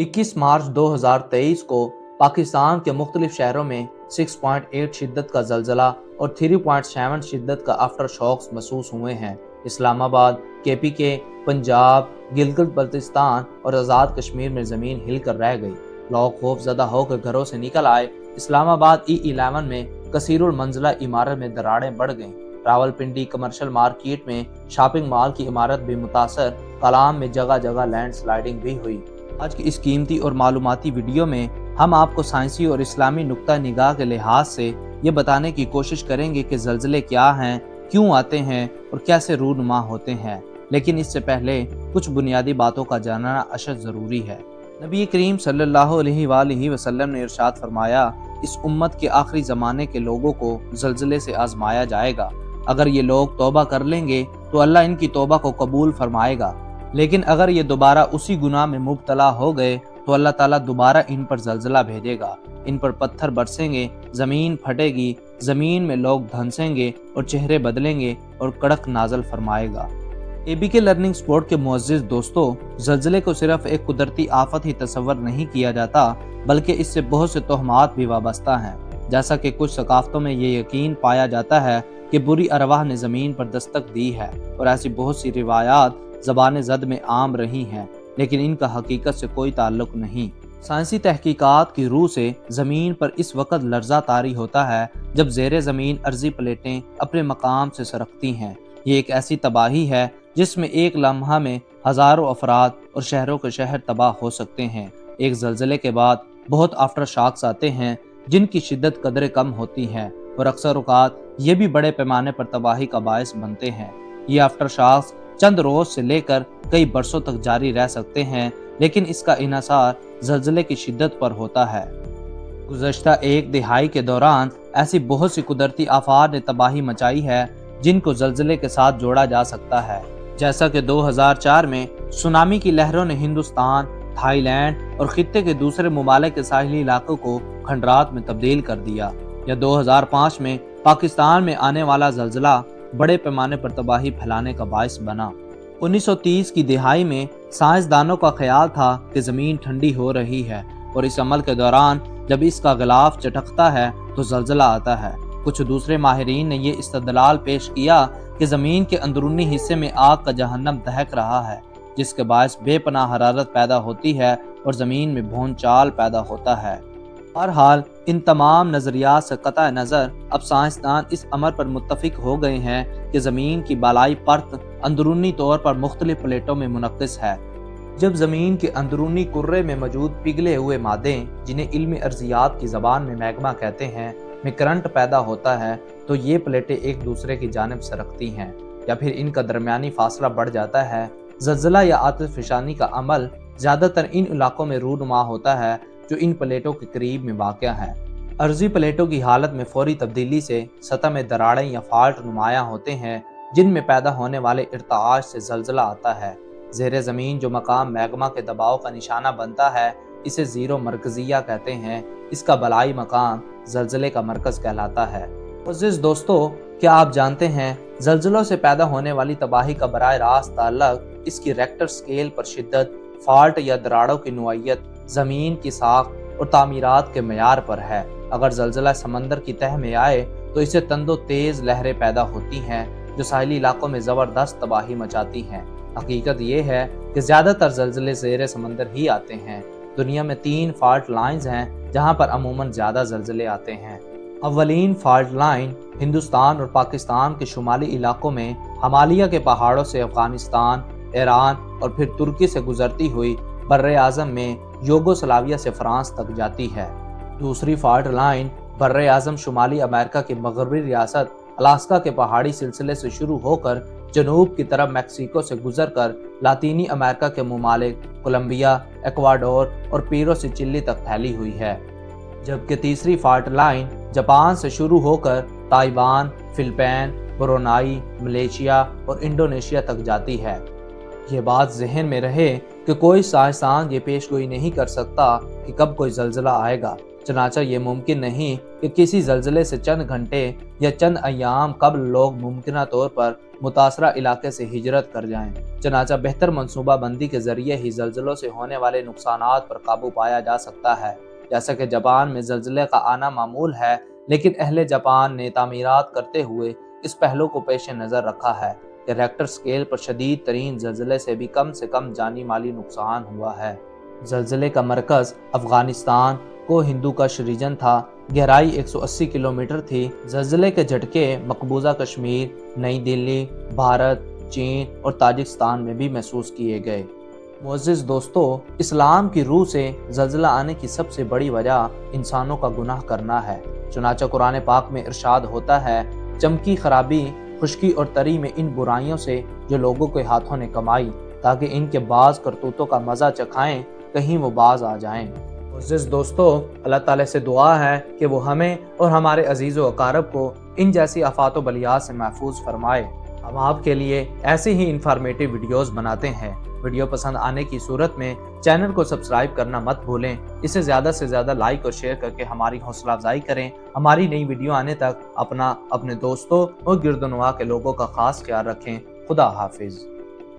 21 मार्च 2023 को पाकिस्तान के मुख्तलिफ शहरों में 6.8 शिद्दत का ज़लज़ला और 3.7 शिद्दत का आफ्टर शॉक्स महसूस हुए हैं। इस्लामाबाद, KPK, पंजाब, गिलगित बल्तिस्तान और आज़ाद कश्मीर में ज़मीन हिल कर रह गई। लोग खौफजदा होकर घरों से निकल आए। इस्लामाबाद E11 में कसीरुल मंजिला इमारत में दरारें बढ़ गईं। रावलपिंडी कमर्शियल मार्केट में शॉपिंग मॉल की इमारत भी मुतासर। कलाम में जगह जगह लैंड स्लाइडिंग भी हुई। आज की इस कीमती और मालूमाती वीडियो में हम आपको साइंसी और इस्लामी नुक्ता निगाह के लिहाज से ये बताने की कोशिश करेंगे कि ज़लज़ले क्या हैं, क्यों आते हैं और कैसे रूनुमा होते हैं। लेकिन इससे पहले कुछ बुनियादी बातों का जानना अशद ज़रूरी है। नबी करीम सल्लल्लाहु अलैहि वसल्लम ने इरशाद फरमाया, इस उम्मत के आखिरी ज़माने के लोगों को ज़लज़ले से आजमाया जाएगा। अगर ये लोग तौबा कर लेंगे तो अल्लाह इनकी तौबा को कबूल फरमाएगा, लेकिन अगर ये दोबारा उसी गुनाह में मुब्तला हो गए तो अल्लाह ताला दोबारा इन पर ज़लज़ला भेजेगा। इन पर पत्थर बरसेंगे, ज़मीन फटेगी, ज़मीन में लोग धंसेंगे और चेहरे बदलेंगे और कड़क नाज़ल फरमाएगा। ABK लर्निंग स्पोर्ट के मुअज़्ज़िज़ दोस्तों, ज़लज़ले को सिर्फ एक कुदरती आफत ही तसव्वुर नहीं किया जाता, बल्कि इससे बहुत से तोहमात भी वाबस्ता हैं। जैसा कि कुछ सकाफ़तों में ये यकीन पाया जाता है कि बुरी अरवाह ने ज़मीन पर दस्तक दी है और ऐसी बहुत सी रिवायात ज़बान ज़द में आम रही हैं, लेकिन इनका हकीकत से कोई ताल्लुक नहीं। साइंसी तहकीकात की रूह से ज़मीन पर इस वक्त लर्ज़ा तारी होता है जब ज़ेरे ज़मीन अर्ज़ी प्लेटें अपने मकाम से सरकती हैं। ये एक ऐसी तबाही है जिसमें एक लम्हा में हज़ारों अफराद और शहरों के शहर तबाह हो सकते हैं। एक ज़लज़ले के बाद बहुत आफ्टर शॉक्स आते हैं जिनकी शिद्दत कदरे कम होती है और अक्सर औक़ात ये भी बड़े पैमाने पर तबाही का बायस बनते हैं। ये आफ्टर शॉक्स चंद रोज से लेकर कई बरसों तक जारी रह सकते हैं, लेकिन इसका इन्हिसार ज़लज़ले की शिद्दत पर होता है। गुज़श्ता एक दिहाई के दौरान ऐसी बहुत सी कुदरती आफात ने तबाही मचाई है जिनको ज़लज़ले के साथ जोड़ा जा सकता है। जैसा कि 2004 में सुनामी की लहरों ने हिंदुस्तान, थाईलैंड और खित्ते के दूसरे ममालिक के साहिली इलाकों को खंडरात में तब्दील कर दिया, या 2005 में पाकिस्तान में आने वाला ज़लज़ला बड़े पैमाने पर तबाही फैलाने का बायस बना। 1930 की दिहाई में साइंसदानों का ख्याल था कि ज़मीन ठंडी हो रही है और इस अमल के दौरान जब इसका गिलाफ चटकता है तो ज़लज़ला आता है। कुछ दूसरे माहिरीन ने ये इस्तदलाल पेश किया कि ज़मीन के अंदरूनी हिस्से में आग का जहन्नम दहक रहा है, जिसके बायस बेपनाह हरारत पैदा होती है और ज़मीन में भूचाल पैदा होता है। बहरहाल इन तमाम नज़रियात से कतई नज़र अब साइंसदान इस अमर पर मुत्तफिक हो गए हैं कि ज़मीन की बालाई परत अंदरूनी तौर पर मुख्तलिफ प्लेटों में मुनक़्क़िस है। जब ज़मीन के अंदरूनी कुर्रे में मौजूद पिघले हुए मादे, जिन्हें इल्मी अर्जियात की ज़बान में मैग्मा कहते हैं, में करंट पैदा होता है तो ये प्लेटें एक दूसरे की जानिब सरकती हैं या फिर इनका दरमियानी फासला बढ़ जाता है। ज़लज़ला या आतिशफ़शानी का अमल ज़्यादातर इन इलाकों में रूनुमा होता है जो इन प्लेटों के करीब में वाक़या है। अर्जी प्लेटों की हालत में फौरी तब्दीली से सतह में दरारें या फॉल्ट नुमायां होते हैं, जिनमें पैदा होने वाले इर्ताश से ज़लज़ला आता है। ज़ेरे ज़मीन जो मकाम मैग्मा के दबाव का निशाना बनता है, इसे ज़ीरो मरकज़िया कहते हैं। इसका बलाई मकाम ज़लज़ले का मरकज़ कहलाता है। अज़ीज़ दोस्तों, क्या आप जानते हैं ज़लज़लों से पैदा होने वाली तबाही का बराह रास्त ताल्लुक़ इसकी रेक्टर स्केल पर शिद्दत, फॉल्ट या दरारों की नौइयत, ज़मीन की साख्त और तामीरात के मयार पर है। अगर ज़लज़ला समंदर की तह में आए तो इससे तंदो तेज़ लहरें पैदा होती हैं जो साहिली इलाकों में ज़बरदस्त तबाही मचाती हैं। हकीकत ये है कि ज़्यादातर ज़लज़ले ज़ेरे समंदर ही आते हैं। दुनिया में 3 फॉल्ट लाइन्स हैं जहाँ पर अमूमन ज़्यादा ज़लज़ले आते हैं। अव्वलीन फॉल्ट लाइन हिंदुस्तान और पाकिस्तान के शुमाली इलाकों में हिमालय के पहाड़ों से अफ़गानिस्तान, ईरान और फिर तुर्की से गुजरती हुई बर्रे आज़म में यूगोस्लाविया से फ्रांस तक जाती है। दूसरी फॉल्ट लाइन बर्रे आज़म शुमाली अमेरिका की मगरबी रियासत अलास्का के पहाड़ी सिलसिले से शुरू होकर जनूब की तरफ मैक्सिको से गुजरकर लातीनी अमेरिका के ममालिक कोलंबिया, इक्वाडोर और पेरू से चिली तक फैली हुई है। जबकि तीसरी फॉल्ट लाइन जापान से शुरू होकर ताइवान, फिलिपाइन, ब्रुनाई, मलेशिया और इंडोनेशिया तक जाती है। ये बात जहन में रहे कि कोई साइंसदान ये पेशगोई नहीं कर सकता कि कब कोई ज़लज़ला आएगा। चनाचा ये मुमकिन नहीं कि किसी जल्जले से चंद घंटे या चंद अयाम कबल लोग मुमकिन तौर पर मुतासरा इलाके से हिजरत कर जाएं। चनाचा बेहतर मनसूबा बंदी के जरिए ही जल्जलों से होने वाले नुकसानात पर काबू पाया जा सकता है। जैसा कि जापान में जल्जले का आना मामूल है, लेकिन अहले जापान ने तामीरात करते हुए इस पहलू को पेश नज़र रखा है कि रेक्टर स्केल पर शदीद तरीन जल्जले से कम जानी माली नुकसान हुआ है। जल्जले का मरकज़ अफगानिस्तान को हिंदूकश रीजन था। गहराई 180 किलोमीटर थी। जल्जले के झटके मकबूजा कश्मीर, नई दिल्ली, भारत, चीन और ताजिकिस्तान में भी महसूस किए गए। मुअज़्ज़िज़ दोस्तों, इस्लाम की रूह से जल्जला आने की सबसे बड़ी वजह इंसानों का गुनाह करना है। चुनांचे कुरान पाक में इरशाद होता है, चमकी खराबी, खुश्की और तरी में इन बुराइयों से जो लोगों के हाथों ने कमाई, ताकि इनके बाज करतूतों का मज़ा चखाएं, कहीं वो बाज आ जाएं। मुअज़्ज़िज़ दोस्तों, अल्लाह ताला से दुआ है कि वो हमें और हमारे अजीज़ व अकारब को इन जैसी आफात व बलियात से महफूज फरमाए। हम आपके लिए ऐसे ही इंफॉर्मेटिव वीडियोस बनाते हैं। वीडियो पसंद आने की सूरत में चैनल को सब्सक्राइब करना मत भूलें। इसे ज़्यादा से ज़्यादा लाइक और शेयर करके हमारी हौसला अफजाई करें। हमारी नई वीडियो आने तक अपने दोस्तों और गिरदोनवा के लोगों का खास ख्याल रखें। खुदा हाफिज़।